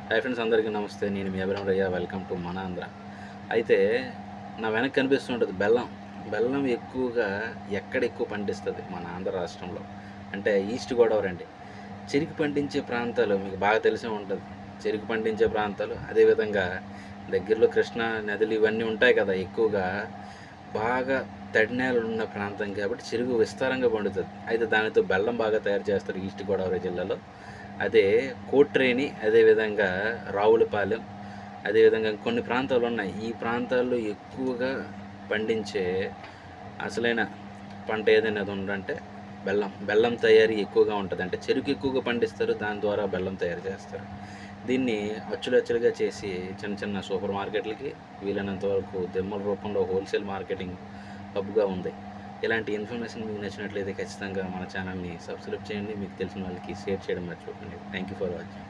Hi friends, అందరికీ నమస్తే. నేను మీ అభిరామ్ రయ్య. వెల్కమ్ టు మన ఆంధ్ర. అయితే నా వెనక కనిపిస్తుంటుంది బెల్లం. బెల్లం ఎక్కువగా ఎక్కడ ఎక్కువ పండిస్తుంది మన ఆంధ్ర రాష్ట్రంలో అంటే ఈస్ట్ గోదావరి అండి. చెరుకు పండించే ప్రాంతాలు మీకు బాగా తెలిసే ఉంటుంది. చెరుకు పండించే ప్రాంతాలు, అదేవిధంగా దగ్గరలో కృష్ణా నదులు ఇవన్నీ ఉంటాయి కదా. ఎక్కువగా బాగా తడి నేలలు ఉన్న ప్రాంతం కాబట్టి చెరుకు విస్తారంగా పండుతుంది. అయితే దానితో బెల్లం బాగా తయారు చేస్తారు ఈస్ట్ గోదావరి జిల్లాలో. అదే కోట్రేని, అదేవిధంగా రావులపాలెం, అదేవిధంగా కొన్ని ప్రాంతాలు ఉన్నాయి. ఈ ప్రాంతాల్లో ఎక్కువగా పండించే అసలైన పంట ఏదైనా ఉందంటే బెల్లం. బెల్లం తయారీ ఎక్కువగా ఉంటుంది. అంటే చెరుకు ఎక్కువగా పండిస్తారు, దాని ద్వారా బెల్లం తయారు చేస్తారు. దీన్ని అచ్చులచ్చులుగా చేసి చిన్న చిన్న సూపర్ మార్కెట్లకి, వీలైనంత వరకు దిమ్మల రూపంలో హోల్సేల్ మార్కెటింగ్ హబ్గా ఉంది. ఇలాంటి ఇన్ఫర్మేషన్ మీకు నచ్చినట్లయితే ఖచ్చితంగా మన ఛానల్ని సబ్స్క్రైబ్ చేయండి. మీకు తెలిసిన వాళ్ళకి షేర్ చేయడం మర్చిపోకండి. Thank you for watching.